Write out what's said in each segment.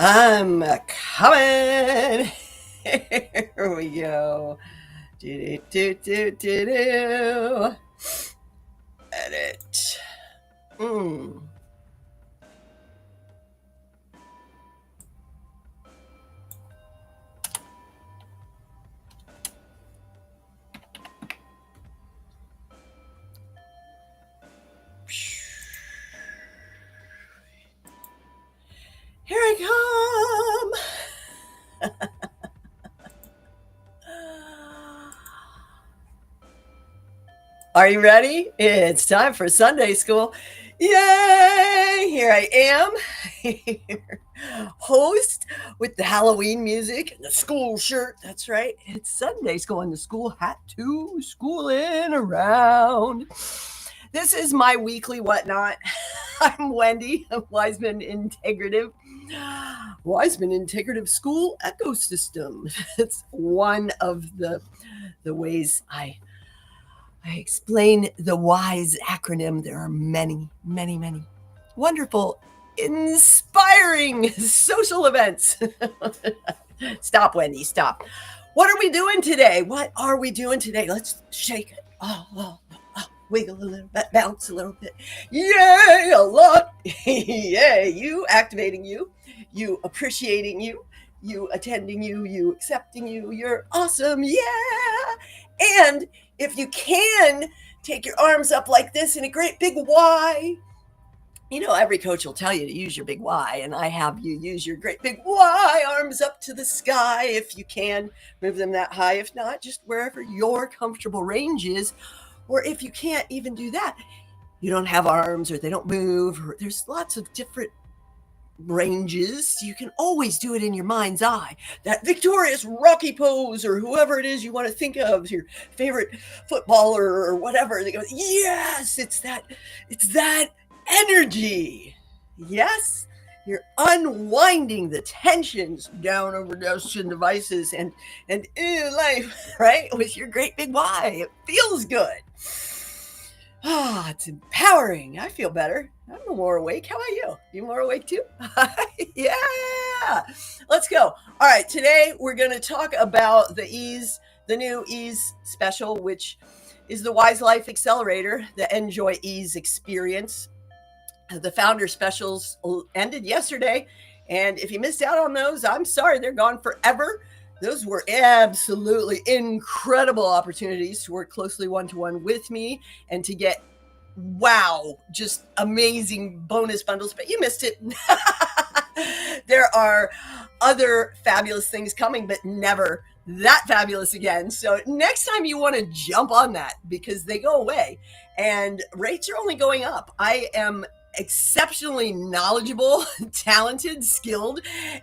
I'm coming. Here we go. Do do do do do. Edit. Mm. Here I come. Are you ready? It's time for Sunday school. Yay! Here I am, host with the Halloween music and the school shirt. That's right. It's Sunday school and the school hat too. Schooling around. This is my weekly whatnot. I'm Wendy of Wiseman Integrative. Wiseman Integrative School Ecosystem. It's one of the ways I explain the WISE acronym. There are many, many, many wonderful, inspiring social events. Stop, Wendy, stop. What are we doing today? What are we doing today? Let's shake it. Wiggle a little bit, bounce a little bit. Yay, a lot. Yay, you activating you appreciating you attending you accepting you. You're awesome. Yeah. And if you can, take your arms up like this in a great big Y. You know, every coach will tell you to use your big Y, and I have you use your great big Y, arms up to the sky if you can. Move them that high. If not, just wherever your comfortable range is. Or if you can't even do that, you don't have arms or they don't move, or there's lots of different ranges. You can always do it in your mind's eye. That victorious Rocky pose, or whoever it is you want to think of, your favorite footballer or whatever. They go, yes, it's that energy. Yes, you're unwinding the tensions down over desks and devices and life, right? With your great big Y. It feels good. It's empowering. I feel better. I'm more awake. How about you? You more awake too? Yeah. Let's go. All right. Today we're going to talk about the new EASE special, which is the WISE Life Accelerator, the Enjoy Ease experience. The founder specials ended yesterday. And if you missed out on those, I'm sorry, they're gone forever. Those were absolutely incredible opportunities to work closely one-to-one with me and to get, wow, just amazing bonus bundles, but you missed it. There are other fabulous things coming, but never that fabulous again. So next time you want to jump on that because they go away and rates are only going up. I am exceptionally knowledgeable, talented, skilled,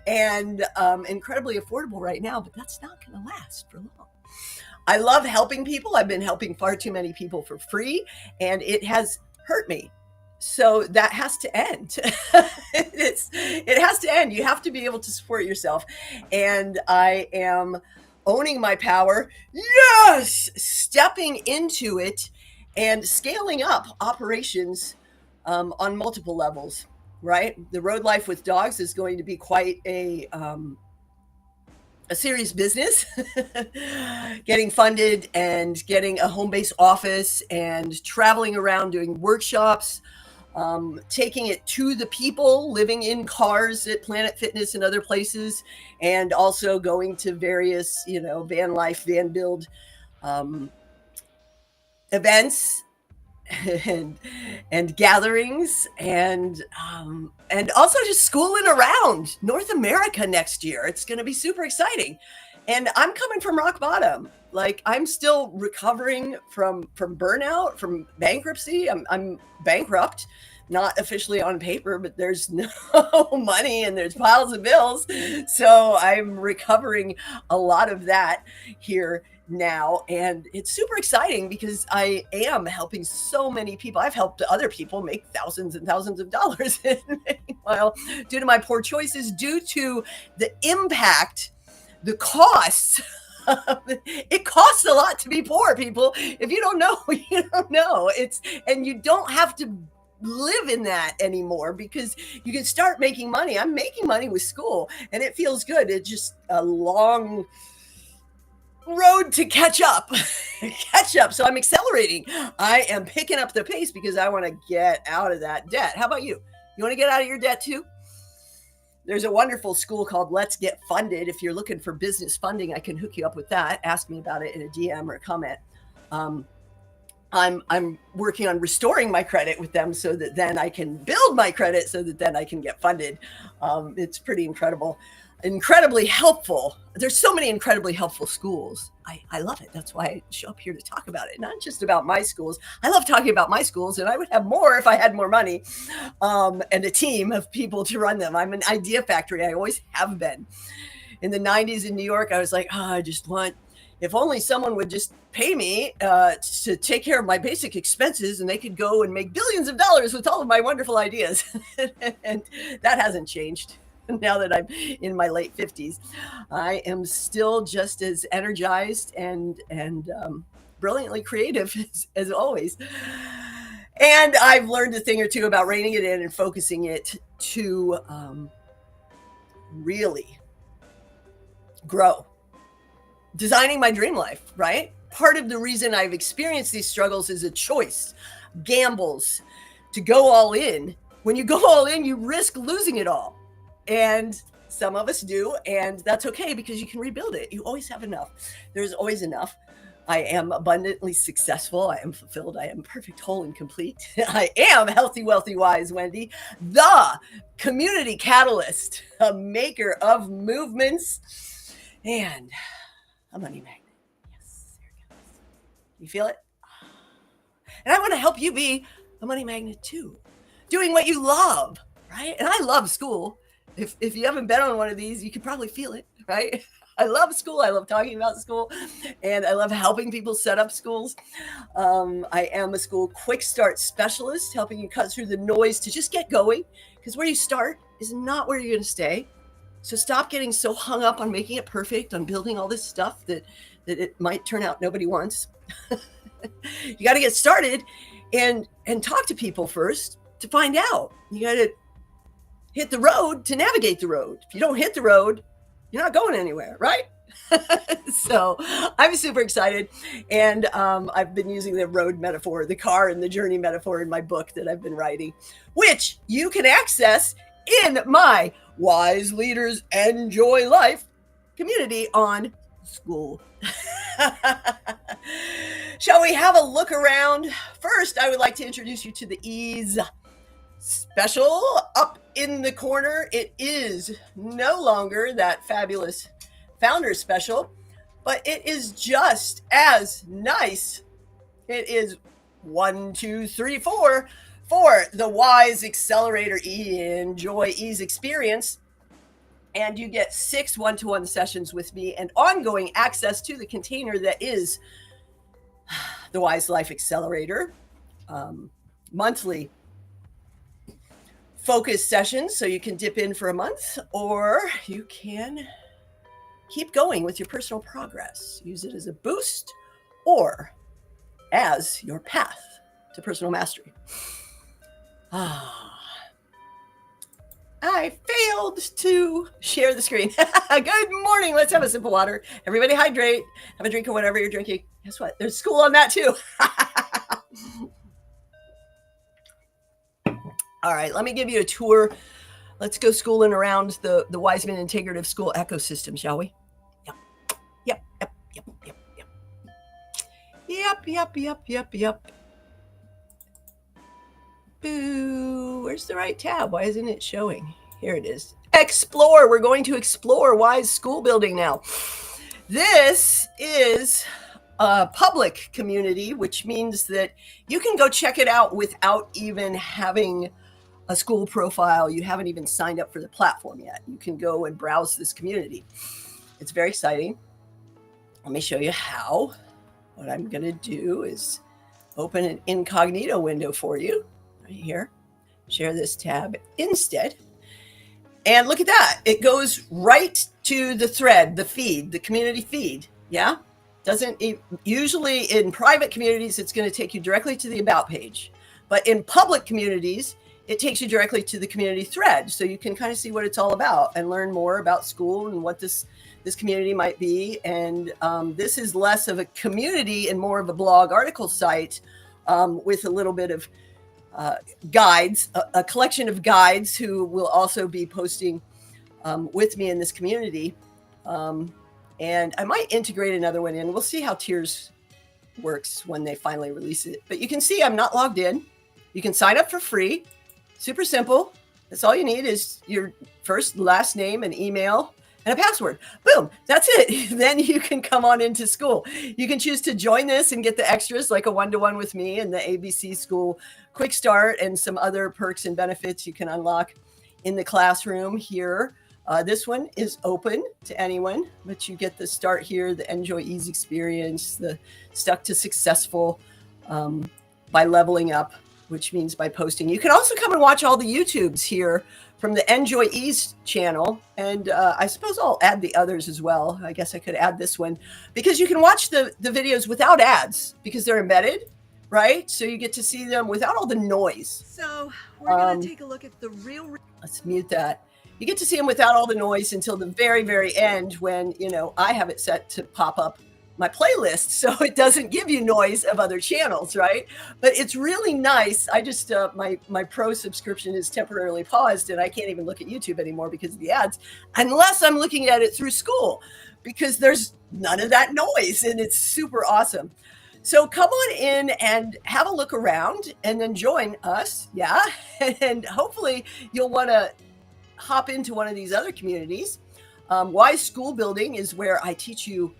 and incredibly affordable right now, but that's not going to last for long. I love helping people. I've been helping far too many people for free, and it has hurt me. So that has to end. It has to end. You have to be able to support yourself. And I am owning my power. Yes! Stepping into it and scaling up operations on multiple levels, right? The road life with dogs is going to be quite a serious business. Getting funded and getting a home-based office and traveling around doing workshops, taking it to the people, living in cars at Planet Fitness and other places, and also going to various, van life, van build events and gatherings and also just schooling around North America next year. It's going to be super exciting. And I'm coming from rock bottom. Like, I'm still recovering from burnout, from bankruptcy. I'm bankrupt, not officially on paper, but there's no money and there's piles of bills. So I'm recovering a lot of that here now. And it's super exciting because I am helping so many people. I've helped other people make thousands and thousands of dollars. Meanwhile, due to my poor choices, due to the impact, the costs, it costs a lot to be poor, people. If you don't know, you don't know. And you don't have to live in that anymore, because you can start making money. I'm making money with Skool, and it feels good. It's just a long road to catch up. So I'm accelerating. I am picking up the pace because I want to get out of that debt. How about you? You want to get out of your debt too? There's a wonderful school called Let's Get Funded. If you're looking for business funding, I can hook you up with that. Ask me about it in a DM or a comment. I'm working on restoring my credit with them so that then I can build my credit so that then I can get funded. It's pretty incredibly helpful. There's so many incredibly helpful schools. I love it. That's why I show up here to talk about it. Not just about my schools. I love talking about my schools, and I would have more if I had more money and a team of people to run them. I'm an idea factory. I always have been. In the 90s in New York, I was like, I just want, if only someone would just pay me to take care of my basic expenses, and they could go and make billions of dollars with all of my wonderful ideas. And that hasn't changed. Now that I'm in my late 50s, I am still just as energized and brilliantly creative as always. And I've learned a thing or two about reining it in and focusing it to really grow. Designing my dream life, right? Part of the reason I've experienced these struggles is a choice, gambles, to go all in. When you go all in, you risk losing it all. And some of us do, and that's okay, because you can rebuild it. You always have enough. There's always enough. I am abundantly successful. I am fulfilled. I am perfect, whole, and complete. I am healthy, wealthy, wise, Wendy, the community catalyst, a maker of movements, and a money magnet. Yes, there it goes. You feel it? And I want to help you be a money magnet too, doing what you love, right? And I love Skool. If you haven't been on one of these, you can probably feel it, right? I love Skool. I love talking about Skool, and I love helping people set up schools. I am a Skool quick start specialist, helping you cut through the noise to just get going, because where you start is not where you're going to stay. So stop getting so hung up on making it perfect, on building all this stuff that it might turn out nobody wants. You got to get started and talk to people first to find out. You got to hit the road to navigate the road. If you don't hit the road, you're not going anywhere, right? So I'm super excited. And I've been using the road metaphor, the car and the journey metaphor in my book that I've been writing, which you can access in my WISE Leaders Enjoy Life community on Skool. Shall we have a look around? First, I would like to introduce you to the Ease special up in the corner. It is no longer that fabulous founder special, but it is just as nice. It is 1, 2, 3, 4 for the WISE Accelerator Enjoy Ease experience. And you get 6 one-to-one sessions with me and ongoing access to the container that is the WISE Life Accelerator, monthly focus sessions, so you can dip in for a month, or you can keep going with your personal progress. Use it as a boost or as your path to personal mastery. I failed to share the screen. Good morning. Let's have a sip of water. Everybody hydrate. Have a drink of whatever you're drinking. Guess what? There's Skool on that too. All right, let me give you a tour. Let's go schooling around the Wiseman Integrative School ecosystem, shall we? Yep. Boo, where's the right tab? Why isn't it showing? Here it is. Explore. We're going to explore WISE School building now. This is a public community, which means that you can go check it out without even having a Skool profile. You haven't even signed up for the platform yet. You can go and browse this community. It's very exciting. Let me show you how. What I'm going to do is open an incognito window for you right here. Share this tab instead. And look at that. It goes right to the thread, the feed, the community feed. Yeah. Doesn't usually in private communities, it's going to take you directly to the about page. But in public communities, it takes you directly to the community thread. So you can kind of see what it's all about and learn more about Skool and what this community might be. And this is less of a community and more of a blog article site with a little bit of guides, a collection of guides who will also be posting with me in this community. And I might integrate another one in. We'll see how Tiers works when they finally release it. But you can see I'm not logged in. You can sign up for free. Super simple. That's all you need is your first, last name, and email, and a password. Boom. That's it. Then you can come on into Skool. You can choose to join this and get the extras like a one-to-one with me and the ABC Skool Quick Start and some other perks and benefits you can unlock in the classroom here. This one is open to anyone, but you get the start here, the Enjoy Ease experience, the stuck to successful by leveling up, which means by posting. You can also come and watch all the YouTubes here from the Enjoy Ease channel. And I suppose I'll add the others as well. I guess I could add this one because you can watch the videos without ads because they're embedded, right? So you get to see them without all the noise. So we're going to take a look at the real. Let's mute that. You get to see them without all the noise until the very, very end when, you know, I have it set to pop up my playlist so it doesn't give you noise of other channels, right? But it's really nice. I just, my pro subscription is temporarily paused and I can't even look at YouTube anymore because of the ads, unless I'm looking at it through Skool because there's none of that noise and it's super awesome. So come on in and have a look around and then join us. Yeah. And hopefully you'll want to hop into one of these other communities. WISE Skool Building is where I teach you.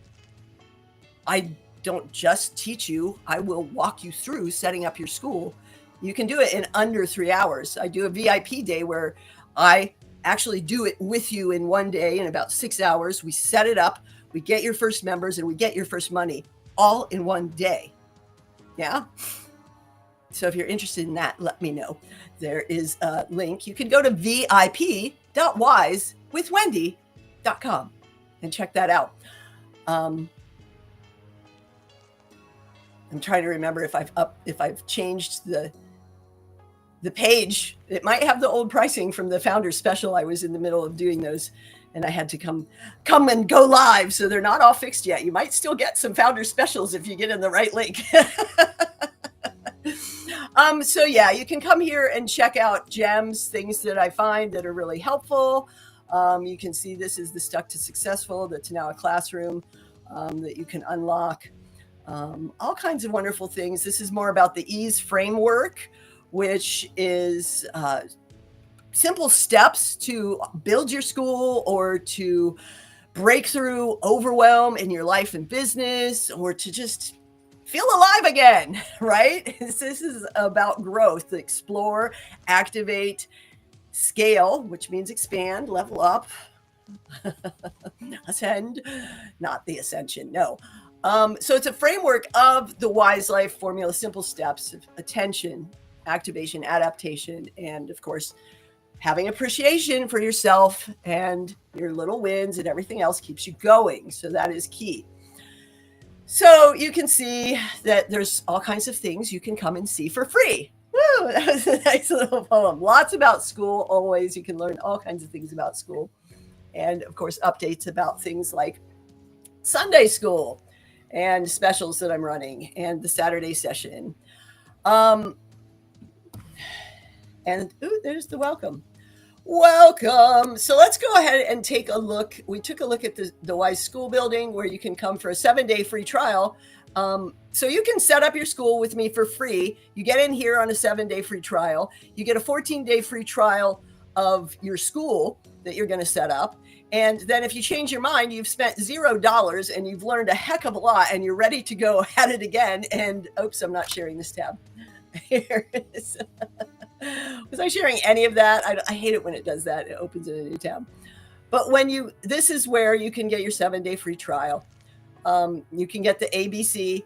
I don't just teach you, I will walk you through setting up your Skool. You can do it in under 3 hours. I do a VIP day where I actually do it with you in one day in about 6 hours. We set it up, we get your first members, and we get your first money all in one day. Yeah. So if you're interested in that, let me know. There is a link. You can go to vip.wisewithwendy.com and check that out. I'm trying to remember if I've changed the page. It might have the old pricing from the Founders Special. I was in the middle of doing those and I had to come and go live. So they're not all fixed yet. You might still get some Founders Specials if you get in the right link. So yeah, you can come here and check out gems, things that I find that are really helpful. You can see this is the Stuck to Successful. That's now a classroom that you can unlock. All kinds of wonderful things. This is more about the EASE framework, which is simple steps to build your Skool or to break through overwhelm in your life and business or to just feel alive again, right? This is about growth, explore, activate, scale, which means expand, level up, ascend, not the ascension, no. So it's a framework of the WISE Life formula, simple steps of attention, activation, adaptation, and of course, having appreciation for yourself and your little wins and everything else keeps you going. So that is key. So you can see that there's all kinds of things you can come and see for free. Woo, that was a nice little poem. Lots about Skool, always. You can learn all kinds of things about Skool. And of course, updates about things like Sunday Skool and specials that I'm running and the Saturday session. And ooh, there's the welcome. Welcome. So let's go ahead and take a look. We took a look at the WISE Skool Building where you can come for a 7-day free trial. So you can set up your Skool with me for free. You get in here on a 7-day free trial. You get a 14-day free trial of your school that you're going to set up. And then if you change your mind, you've spent $0 and you've learned a heck of a lot and you're ready to go at it again. And oops, I'm not sharing this tab. Here it is. Was I sharing any of that? I hate it when it does that. It opens in a new tab. But this is where you can get your 7-day free trial. You can get the ABC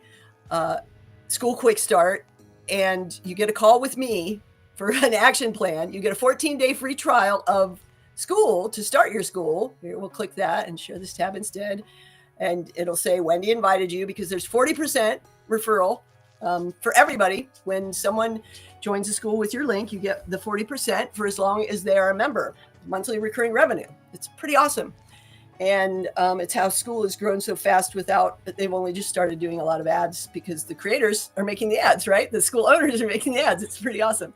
School Quick Start, and you get a call with me for an action plan. You get a 14-day free trial of Skool to start your school. Here, we'll click that and share this tab instead. And it'll say Wendy invited you, because there's 40% referral for everybody. When someone joins the school with your link, you get the 40% for as long as they are a member. Monthly recurring revenue. It's pretty awesome. And it's how Skool has grown so fast they've only just started doing a lot of ads, because the creators are making the ads, right? The school owners are making the ads. It's pretty awesome.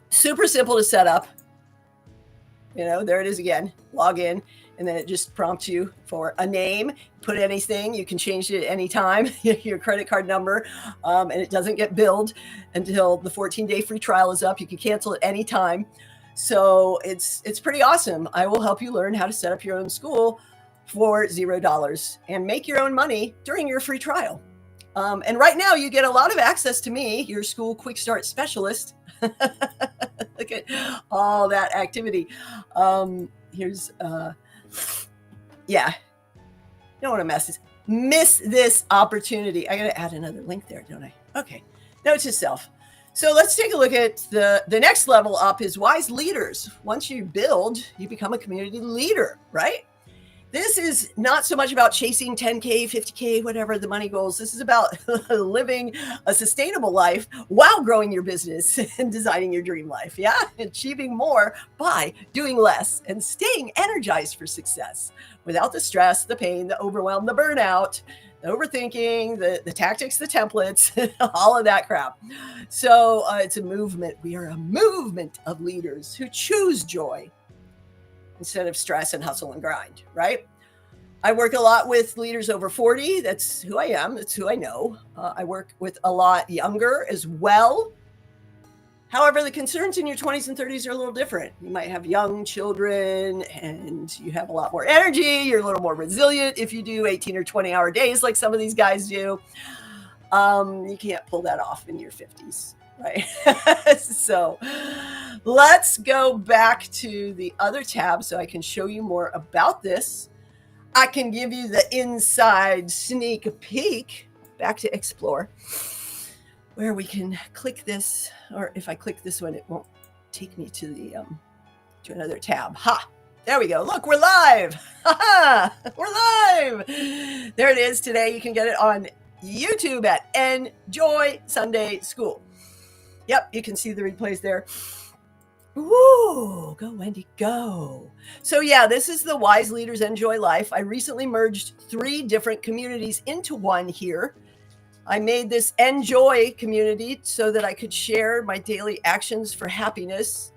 Super simple to set up. There it is again. Log in, and then it just prompts you for a name. Put anything. You can change it at any time, your credit card number, and it doesn't get billed until the 14-day free trial is up. You can cancel at any time. So it's pretty awesome. I will help you learn how to set up your own school for $0 and make your own money during your free trial. And right now you get a lot of access to me, your School Quick Start specialist. Look at all that activity. Here's, don't want to miss this opportunity. I got to add another link there, don't I? Okay. Note to self. So let's take a look at the next level up is WISE Leaders. Once you build, you become a community leader, right? This is not so much about chasing 10K, 50K, whatever the money goals. This is about living a sustainable life while growing your business and designing your dream life. Yeah. Achieving more by doing less and staying energized for success without the stress, the pain, the overwhelm, the burnout, the overthinking, the tactics, the templates, all of that crap. So it's a movement. We are a movement of leaders who choose joy instead of stress and hustle and grind, right? I work a lot with leaders over 40. That's who I am. That's who I know. I work with a lot younger as well. However, the concerns in your 20s and 30s are a little different. You might have young children and you have a lot more energy. You're a little more resilient if you do 18 or 20-hour days like some of these guys do. You can't pull that off in your 50s, right? So let's go back to the other tab so I can show you more about this. I can give you the inside sneak peek. Back to Explore, where we can click this, or if I click this one, it won't take me to the to another tab. Ha! There we go. Look, we're live. Ha! We're live. There it is today. You can get it on YouTube at Enjoy Sunday School. Yep, you can see the replays there. Woo! Go, Wendy, go. So yeah, this is the WISE Leaders Enjoy Life. I recently merged 3 different communities into one here. I made this Enjoy community so that I could share my daily actions for happiness,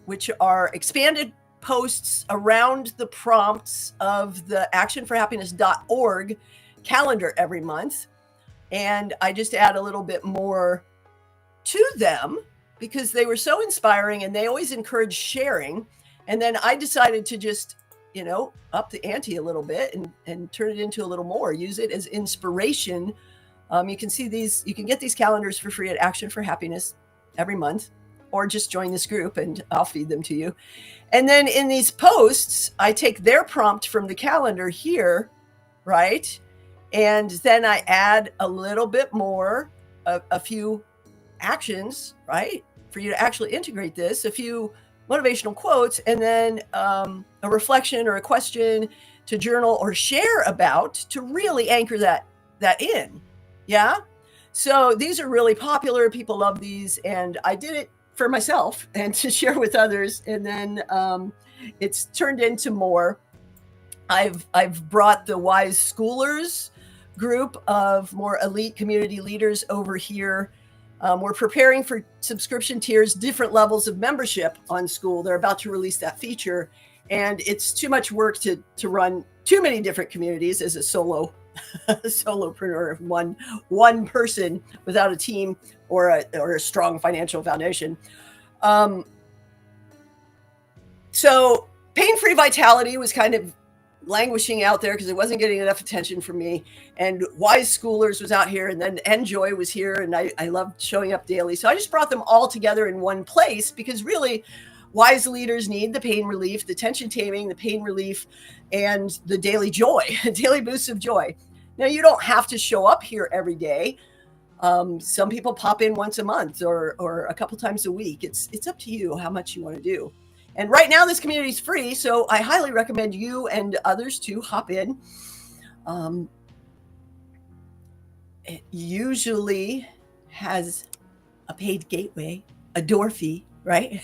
which are expanded posts around the prompts of the actionforhappiness.org calendar every month. And I just add a little bit more to them because they were so inspiring and they always encourage sharing. And then I decided to just, up the ante a little bit and turn it into a little more, use it as inspiration. You can see these, you can get these calendars for free at Action for Happiness every month, or just join this group and I'll feed them to you. And then in these posts, I take their prompt from the calendar here, right? And then I add a little bit more, a few actions, right? For you to actually integrate this, a few motivational quotes, and then a reflection or a question to journal or share about to really anchor that in. Yeah. So these are really popular. People love these. And I did it for myself and to share with others. And then it's turned into more. I've brought the WISE Schoolers group of more elite community leaders over here. We're preparing for subscription tiers, different levels of membership on Skool. They're about to release that feature. And it's too much work to run too many different communities as a solopreneur, one person without a team or a strong financial foundation. So pain-free vitality was kind of languishing out there because it wasn't getting enough attention from me. And Wise Schoolers was out here, and then Enjoy was here, and I loved showing up daily. So I just brought them all together in one place because really, wise leaders need the pain relief, the tension taming, the pain relief, and the daily joy, daily boosts of joy. Now, you don't have to show up here every day. Some people pop in once a month or a couple times a week. It's up to you how much you want to do. And right now, this community is free, so I highly recommend you and others to hop in. It usually has a paid gateway, a door fee, right?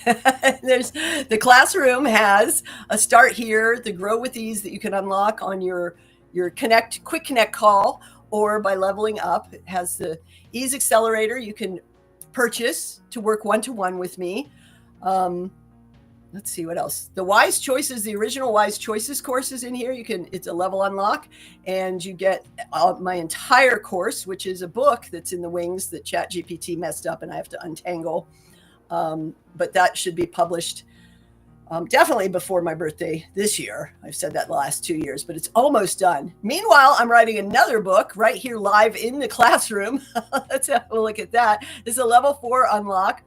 There's the classroom has a start here, the grow with ease that you can unlock on your quick connect call, or by leveling up. It has the ease accelerator you can purchase to work one-to-one with me. Let's see what else. The Wise Choices, the original Wise Choices course is in here. It's a level unlock, and you get my entire course, which is a book that's in the wings that ChatGPT messed up and I have to untangle. But that should be published definitely before my birthday this year. I've said that the last 2 years, but it's almost done. Meanwhile, I'm writing another book right here live in the classroom. Let's have a look at that. This is a level 4 unlock.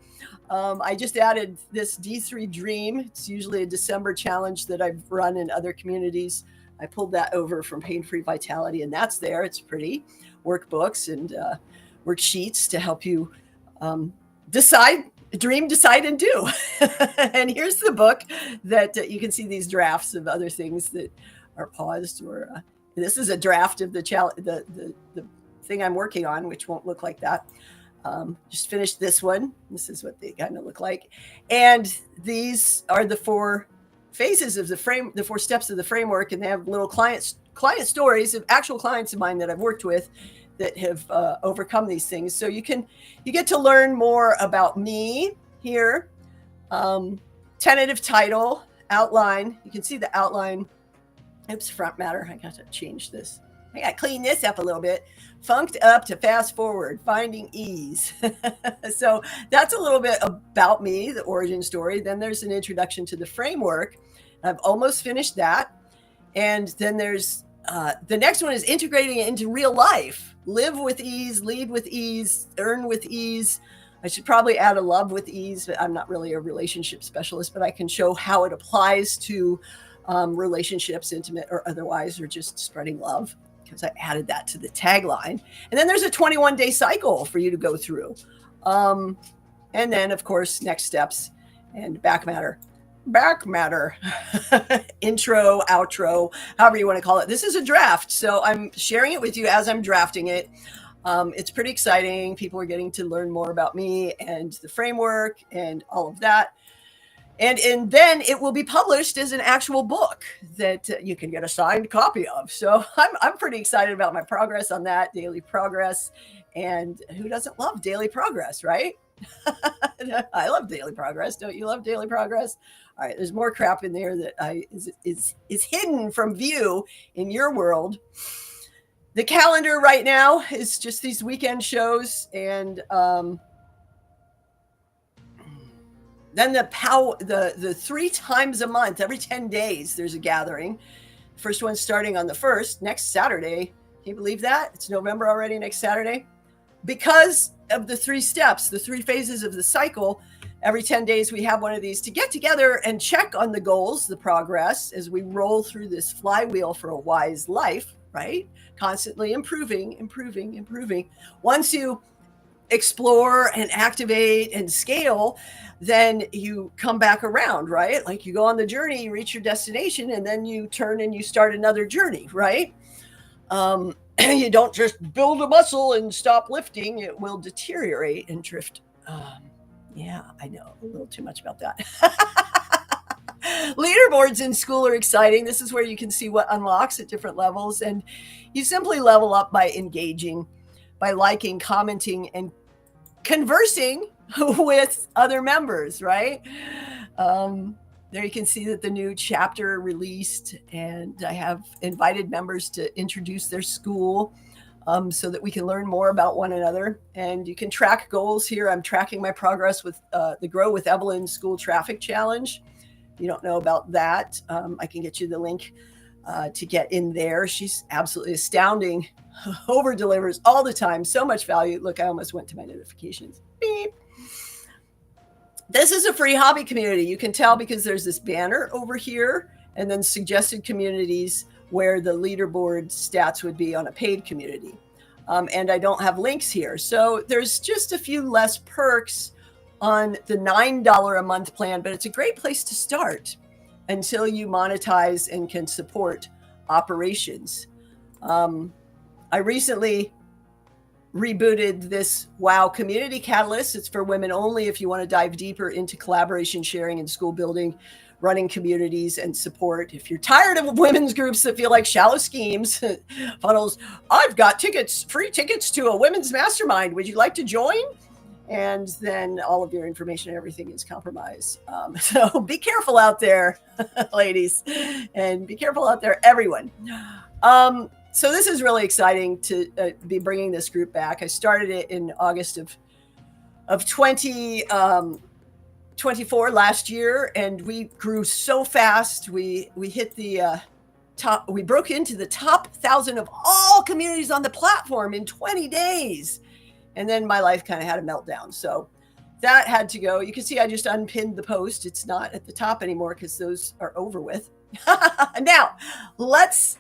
I just added this D3 Dream. It's usually a December challenge that I've run in other communities. I pulled that over from Pain-Free Vitality, and that's there. It's pretty. Workbooks and worksheets to help you dream, decide, and do. And here's the book that you can see these drafts of other things that are paused. Or this is a draft of the thing I'm working on, which won't look like that. Just finished this one. This is what they kind of look like. And these are the 4 phases of the 4 steps of the framework. And they have little client stories of actual clients of mine that I've worked with that have overcome these things. So you get to learn more about me here. Tentative title, outline. You can see the outline. Oops, front matter. I got to change this. I got to clean this up a little bit. Funked up to fast forward, finding ease. So that's a little bit about me, the origin story. Then there's an introduction to the framework. I've almost finished that. And then there's the next one is integrating it into real life. Live with ease, lead with ease, earn with ease. I should probably add a love with ease, but I'm not really a relationship specialist, but I can show how it applies to relationships, intimate or otherwise, or just spreading love, because I added that to the tagline. And then there's a 21-day cycle for you to go through. And then, of course, next steps and back matter, intro, outro, however you want to call it. This is a draft, so I'm sharing it with you as I'm drafting it. It's pretty exciting. People are getting to learn more about me and the framework and all of that. And then it will be published as an actual book that you can get a signed copy of. So I'm pretty excited about my progress on that, daily progress. And who doesn't love daily progress, right? I love daily progress. Don't you love daily progress? All right, there's more crap in there that is hidden from view in your world. The calendar right now is just these weekend shows, and then the 3 times a month, every 10 days, there's a gathering. First one's starting on the 1st, next Saturday. Can you believe that? It's November already, next Saturday. Because of the 3 steps, the 3 phases of the cycle, every 10 days we have one of these to get together and check on the goals, the progress, as we roll through this flywheel for a wise life, right? Constantly improving. Once you explore and activate and scale, then you come back around, right? Like you go on the journey, you reach your destination, and then you turn and you start another journey, right? You don't just build a muscle and stop lifting. It will deteriorate and drift. Yeah, I know a little too much about that. Leaderboards in Skool are exciting. This is where you can see what unlocks at different levels. And you simply level up by engaging, by liking, commenting, and conversing with other members, right? There you can see that the new chapter released, and I have invited members to introduce their school so that we can learn more about one another. And you can track goals here. I'm tracking my progress with the Grow with Evelyn School Traffic Challenge. you don't know about that, I can get you the link to get in there. She's absolutely astounding. Over delivers all the time. So much value. Look, I almost went to my notifications. Beep. This is a free hobby community. You can tell because there's this banner over here and then suggested communities where the leaderboard stats would be on a paid community. And I don't have links here. So there's just a few less perks on the $9 a month plan, but it's a great place to start until you monetize and can support operations. I recently rebooted this WOW Community Catalyst. It's for women only if you want to dive deeper into collaboration, sharing, and school building, running communities, and support. If you're tired of women's groups that feel like shallow schemes, funnels, I've got tickets, free tickets to a women's mastermind. Would you like to join? And then all of your information and everything is compromised. So be careful out there, ladies, and be careful out there, everyone. So this is really exciting to be bringing this group back. I started it in August of 2024 last year, and we grew so fast. We hit the top. We broke into the top 1,000 of all communities on the platform in 20 days. And then my life kind of had a meltdown. So that had to go. You can see I just unpinned the post. It's not at the top anymore because those are over with. Now, let's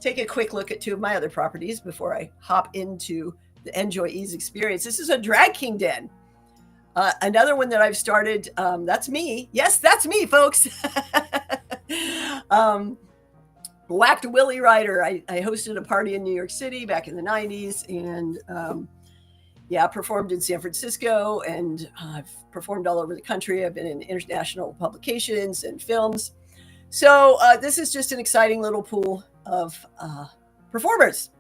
take a quick look at two of my other properties before I hop into the Enjoy Ease experience. This is a drag king den. Another one that I've started, that's me. Yes, that's me, folks. Whacked Willie Ryder. I hosted a party in New York City back in the 90s and performed in San Francisco, and I've performed all over the country. I've been in international publications and films. So this is just an exciting little pool of performers.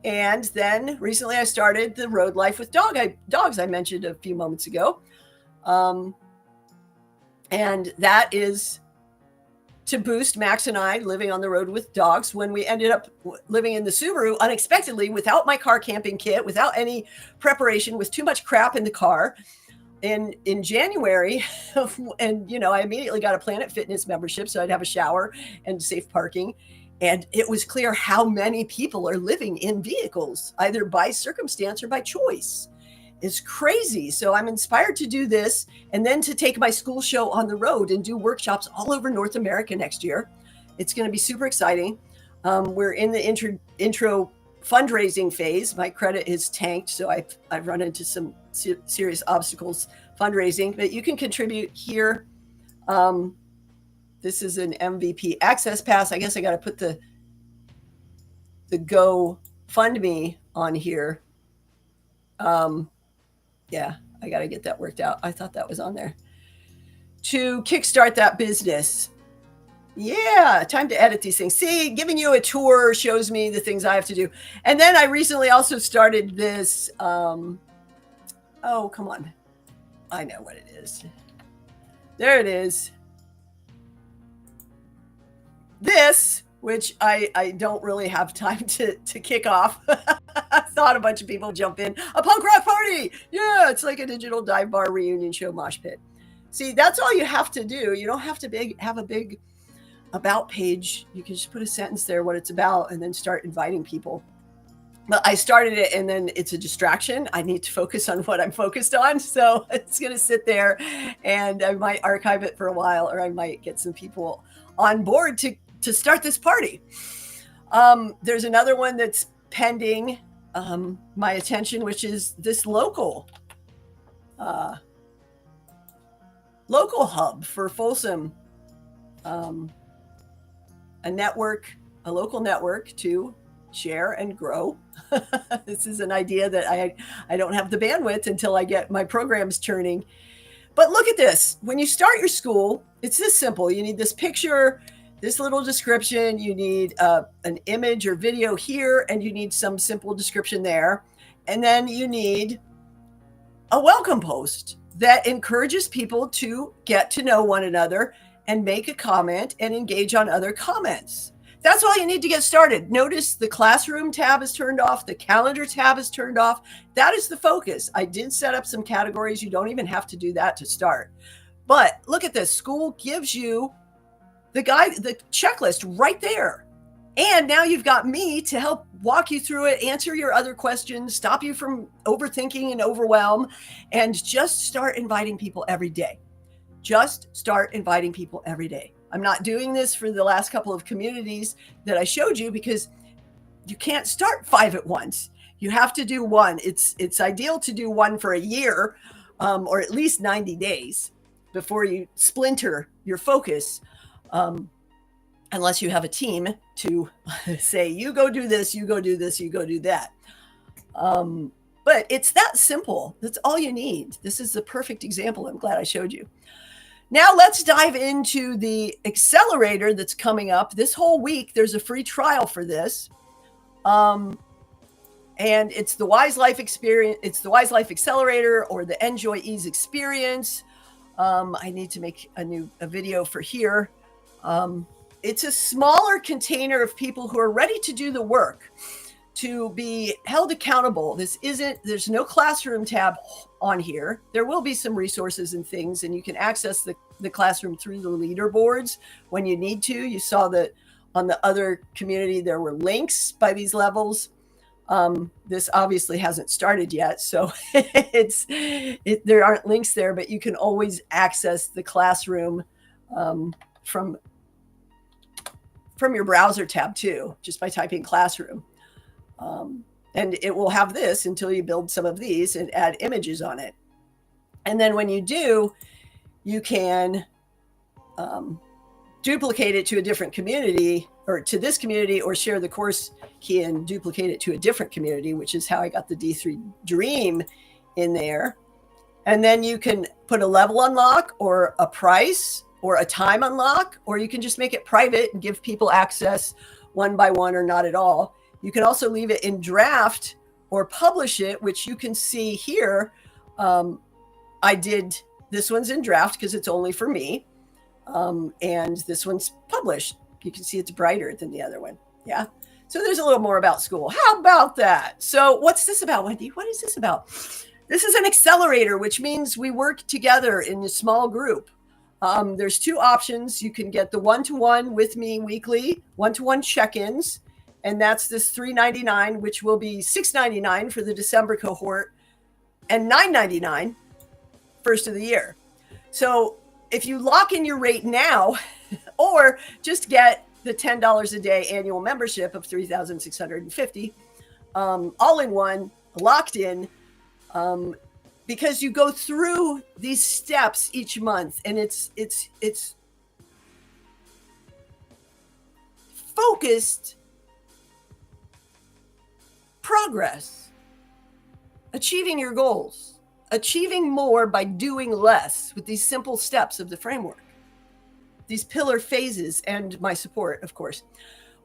And then recently I started the Road Life with Dogs I mentioned a few moments ago. And that is to boost Max and I living on the road with dogs when we ended up living in the Subaru unexpectedly without my car camping kit, without any preparation, with too much crap in the car in January. And, I immediately got a Planet Fitness membership so I'd have a shower and safe parking. And it was clear how many people are living in vehicles, either by circumstance or by choice. It's crazy. So I'm inspired to do this and then to take my school show on the road and do workshops all over North America next year. It's going to be super exciting. We're in the intro fundraising phase. My credit is tanked, so I've run into some serious obstacles fundraising, but you can contribute here. This is an MVP access pass. I guess I got to put the GoFundMe on here. I got to get that worked out. I thought that was on there. To kickstart that business. Yeah, time to edit these things. See, giving you a tour shows me the things I have to do. And then I recently also started this. Oh, come on. I know what it is. There it is. This, which I don't really have time to kick off. I thought a bunch of people jump in. A punk rock party! Yeah, it's like a digital dive bar reunion show mosh pit. See, that's all you have to do. You don't have to have a big about page. You can just put a sentence there, what it's about, and then start inviting people. But I started it, and then it's a distraction. I need to focus on what I'm focused on. So it's going to sit there, and I might archive it for a while, or I might get some people on board to start this party. There's another one that's pending my attention, which is this local hub for Folsom, a local network to share and grow. This is an idea that I don't have the bandwidth until I get my programs churning. But look at this. When you start your school, it's this simple. You need this picture, this little description, you need an image or video here, and you need some simple description there. And then you need a welcome post that encourages people to get to know one another and make a comment and engage on other comments. That's all you need to get started. Notice the classroom tab is turned off. The calendar tab is turned off. That is the focus. I did set up some categories. You don't even have to do that to start. But look at this. Skool gives you the checklist right there. And now you've got me to help walk you through it, answer your other questions, stop you from overthinking and overwhelm, and just start inviting people every day. Just start inviting people every day. I'm not doing this for the last couple of communities that I showed you because you can't start 5 at once. You have to do one. It's ideal to do one for a year, or at least 90 days before you splinter your focus. Unless you have a team to say, you go do this, you go do this, you go do that. But it's that simple. That's all you need. This is the perfect example. I'm glad I showed you. Now let's dive into the accelerator that's coming up this whole week. There's a free trial for this. And it's the WISE Life experience. It's the WISE Life Accelerator or the Enjoy Ease experience. I need to make a video for here. It's a smaller container of people who are ready to do the work, to be held accountable. There's no classroom tab on here. There will be some resources and things, and you can access the classroom through the leaderboards when you need to. You saw that on the other community, there were links by these levels. This obviously hasn't started yet, so there aren't links there, but you can always access the classroom from your browser tab too, just by typing classroom. And it will have this until you build some of these and add images on it. And then when you do, you can duplicate it to a different community or to this community, or share the course key and duplicate it to a different community, which is how I got the D3 Dream in there. And then you can put a level unlock or a price or a time unlock, or you can just make it private and give people access one by one or not at all. You can also leave it in draft or publish it, which you can see here. This one's in draft because it's only for me. And this one's published. You can see it's brighter than the other one. Yeah. So there's a little more about Skool. How about that? So what's this about, Wendy? What is this about? This is an accelerator, which means we work together in a small group. There's two options. You can get the one-to-one with me weekly, one-to-one check-ins, and that's this $3.99, which will be $6.99 for the December cohort and $9.99 first of the year. So if you lock in your rate now, or just get the $10 a day annual membership of $3,650, all in one, locked in, because you go through these steps each month, and it's focused progress, achieving your goals, achieving more by doing less with these simple steps of the framework, these pillar phases, and my support, of course.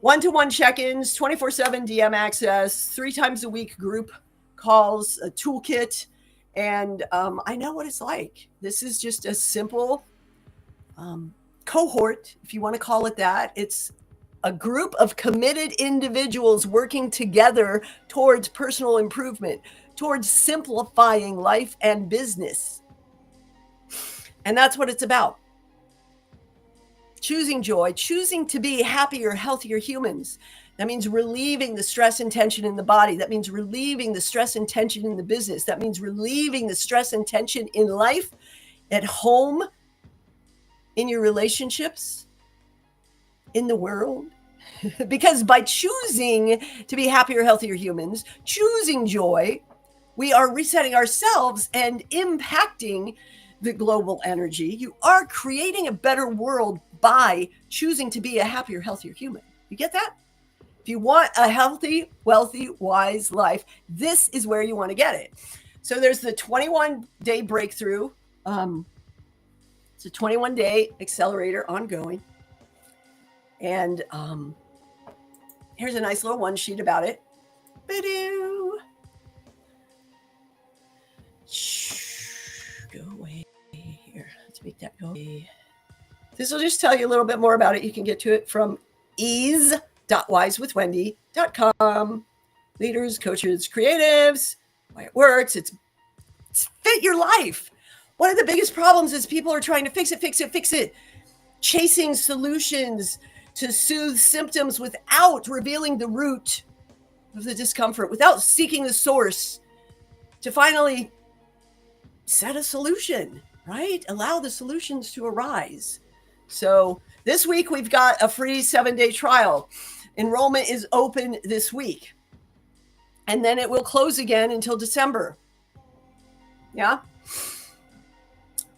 One-to-one check-ins, 24/7 DM access, 3 times a week group calls, a toolkit. And I know what it's like. This is just a simple cohort, if you want to call it that. It's a group of committed individuals working together towards personal improvement, towards simplifying life and business. And that's what it's about. Choosing joy, choosing to be happier, healthier humans. That means relieving the stress and tension in the body. That means relieving the stress and tension in the business. That means relieving the stress and tension in life, at home, in your relationships, in the world. Because by choosing to be happier, healthier humans, choosing joy, we are resetting ourselves and impacting the global energy. You are creating a better world by choosing to be a happier, healthier human. You get that? If you want a healthy, wealthy, wise life, this is where you want to get it. So there's the 21-day breakthrough. It's a 21-day accelerator ongoing. And here's a nice little one sheet about it. Ba-doo. Go away here. Let's make that go away. This will just tell you a little bit more about it. You can get to it from ease.wisewithwendy.com. Leaders, coaches, creatives, why it works. It's fit your life. One of the biggest problems is people are trying to fix it, chasing solutions to soothe symptoms without revealing the root of the discomfort, without seeking the source to finally set a solution, right? Allow the solutions to arise. So this week we've got a free 7-day trial. Enrollment is open this week. And then it will close again until December. Yeah.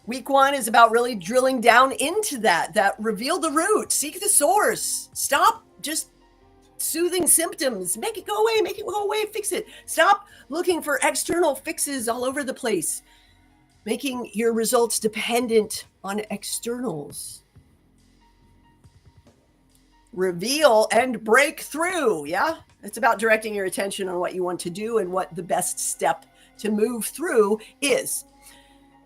Week 1 is about really drilling down into that reveal the root, seek the source, stop just soothing symptoms, make it go away, fix it. Stop looking for external fixes all over the place, making your results dependent on externals. Reveal and break through. Yeah. It's about directing your attention on what you want to do and what the best step to move through is.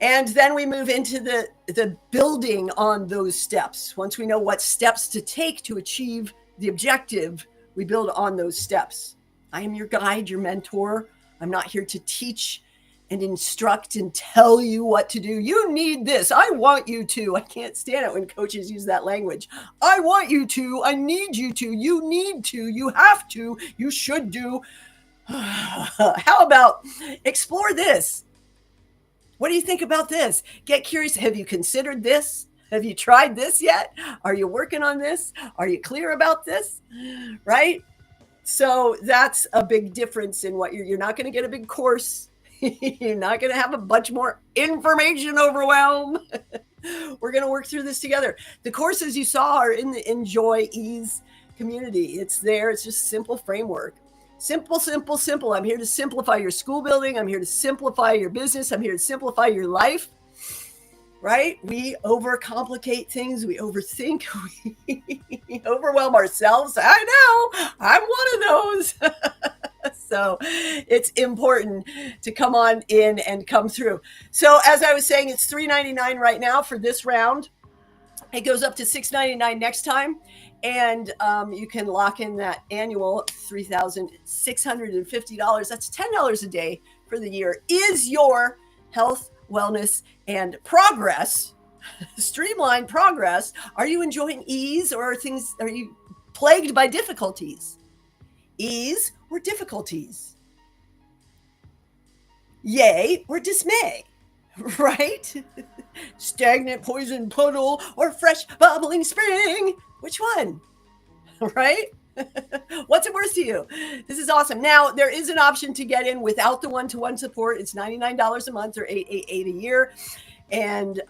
And then we move into the building on those steps. Once we know what steps to take to achieve the objective, we build on those steps. I am your guide, your mentor. I'm not here to teach and instruct and tell you what to do. You need this. I want you to. I can't stand it when coaches use that language. I want you to. I need you to. You need to. You have to. You should do. How about explore this? What do you think about this? Get curious. Have you considered this? Have you tried this yet? Are you working on this? Are you clear about this? Right? So that's a big difference in what you're not going to get a big course. You're not going to have a bunch more information overwhelm. We're going to work through this together. The courses you saw are in the Enjoy Ease community. It's there. It's just simple framework. Simple, simple, simple. I'm here to simplify your school building. I'm here to simplify your business. I'm here to simplify your life. Right? We overcomplicate things. We overthink. We overwhelm ourselves. I know. I'm one of those. So it's important to come on in and come through. So as I was saying, it's $3.99 right now for this round. It goes up to $6.99 next time. And you can lock in that annual $3,650. That's $10 a day for the year. Is your health, wellness, and progress, streamlined progress? Are you enjoying ease, or are you plagued by difficulties? Ease or difficulties? Yay or dismay? Right? Stagnant poison puddle or fresh bubbling spring? Which one? Right? What's it worth to you? This is awesome. Now, there is an option to get in without the one-to-one support. It's $99 a month or $888 a year. And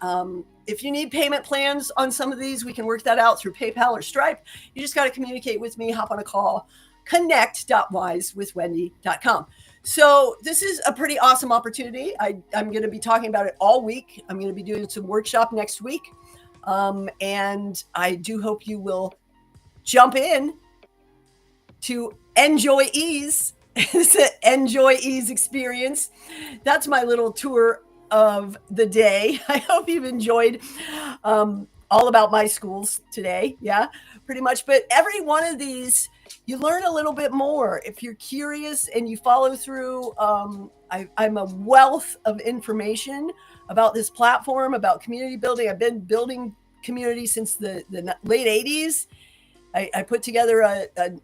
if you need payment plans on some of these, we can work that out through PayPal or Stripe. You just got to communicate with me, hop on a call, connect.wisewithwendy.com. So this is a pretty awesome opportunity. I'm going to be talking about it all week. I'm going to be doing some workshop next week. And I do hope you will jump in to Enjoy Ease. It's an Enjoy Ease experience. That's my little tour of the day. I hope you've enjoyed all about my schools today. Yeah, pretty much. But every one of these, you learn a little bit more. If you're curious and you follow through, I'm a wealth of information about this platform, about community building. I've been building community since the late 80s. I put together an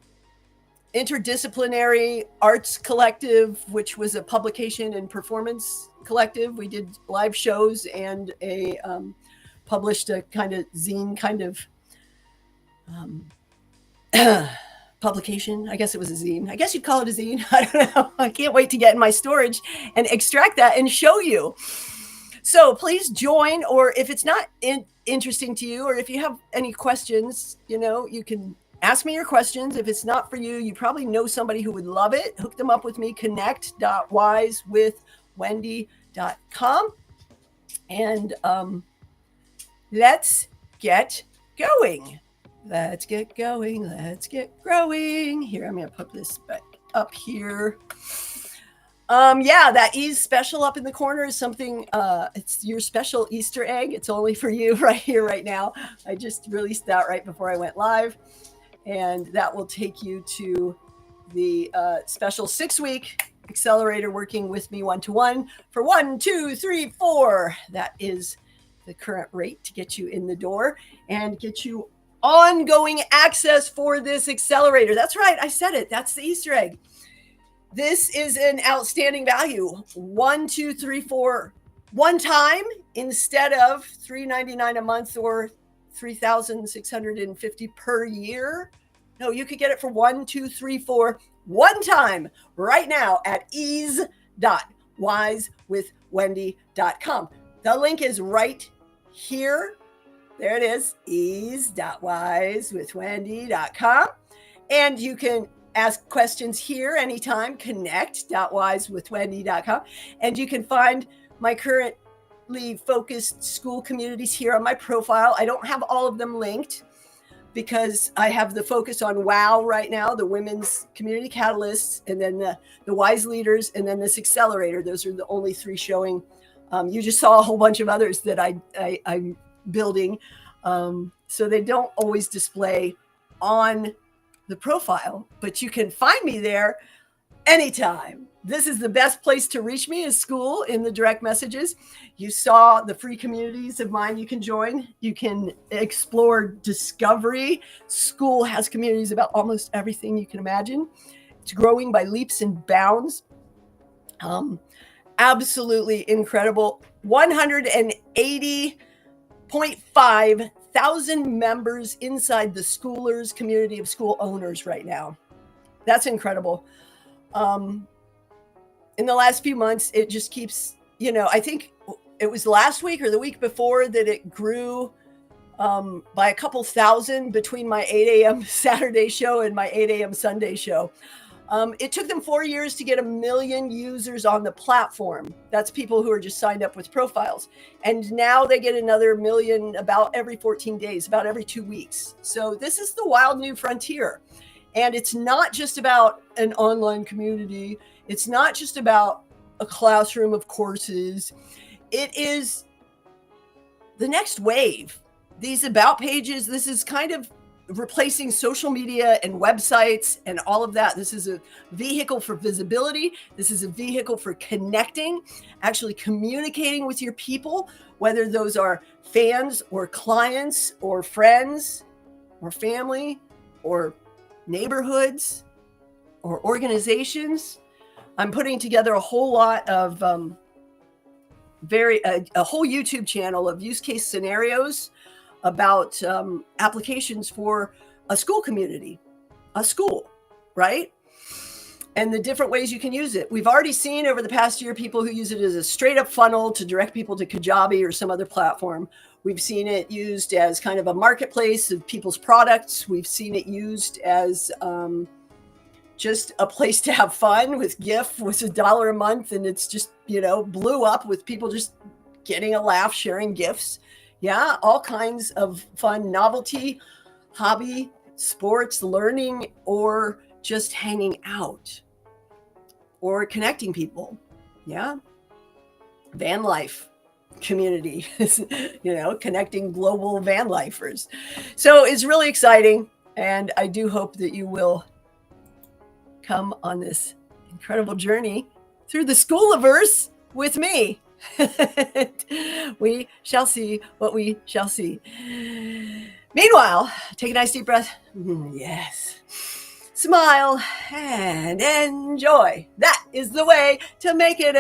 interdisciplinary arts collective, which was a publication and performance collective. We did live shows and published a kind of zine kind of publication. I guess it was a zine. I guess you'd call it a zine. I don't know. I can't wait to get in my storage and extract that and show you. So please join, or if it's not interesting to you, or if you have any questions, you can ask me your questions. If it's not for you, you probably know somebody who would love it. Hook them up with me, connect.wisewithwendy.com. And let's get going. Let's get going. Let's get growing. Here, I'm going to put this back up here. That Ease special up in the corner is something, it's your special Easter egg. It's only for you right here, right now. I just released that right before I went live. And that will take you to the special 6-week Accelerator working with me one-to-one for 1, 2, 3, 4. That is the current rate to get you in the door and get you ongoing access for this accelerator. That's right. I said it. That's the Easter egg. This is an outstanding value. 1, 2, 3, 4, one time instead of $399 a month or $3,650 per year. No, you could get it for 1, 2, 3, 4, one time right now at ease.wisewithwendy.com. The link is right here. There it is, ease.wisewithwendy.com. And you can ask questions here anytime, connect.wisewithwendy.com. And you can find my currently focused school communities here on my profile. I don't have all of them linked because I have the focus on WOW right now, the Women's Community Catalysts, and then the WISE Leaders, and then this Accelerator. Those are the only 3 showing. You just saw a whole bunch of others that I'm building. So they don't always display on the profile, but you can find me there anytime. This is the best place to reach me is Skool in the direct messages. You saw the free communities of mine you can join. You can explore discovery. Skool has communities about almost everything you can imagine. It's growing by leaps and bounds. Absolutely incredible. 180.5 thousand members inside the Schoolers community of school owners right now. That's incredible. In the last few months, it just keeps, I think it was last week or the week before that it grew by a couple thousand between my 8 a.m. Saturday show and my 8 a.m. Sunday show. It took them 4 years to get 1 million users on the platform. That's people who are just signed up with profiles. And now they get another 1 million about every 14 days, about every 2 weeks. So this is the wild new frontier. And it's not just about an online community. It's not just about a classroom of courses. It is the next wave. These about pages, this is kind of replacing social media and websites and all of that. This is a vehicle for visibility. This is a vehicle for connecting, actually communicating with your people, whether those are fans or clients or friends or family or neighborhoods or organizations. I'm putting together a whole lot of a whole YouTube channel of use case scenarios about applications for a school community, a school, right? And the different ways you can use it. We've already seen over the past year people who use it as a straight up funnel to direct people to Kajabi or some other platform. We've seen it used as kind of a marketplace of people's products. We've seen it used as just a place to have fun with GIF was $1 a month. And it's just, blew up with people just getting a laugh, sharing GIFs. Yeah, all kinds of fun, novelty, hobby, sports, learning, or just hanging out or connecting people. Yeah. Van life community, connecting global van lifers. So it's really exciting. And I do hope that you will come on this incredible journey through the Schooliverse with me. We shall see what we shall see. Meanwhile, take a nice deep breath. Yes. Smile and enjoy. That is the way to make it a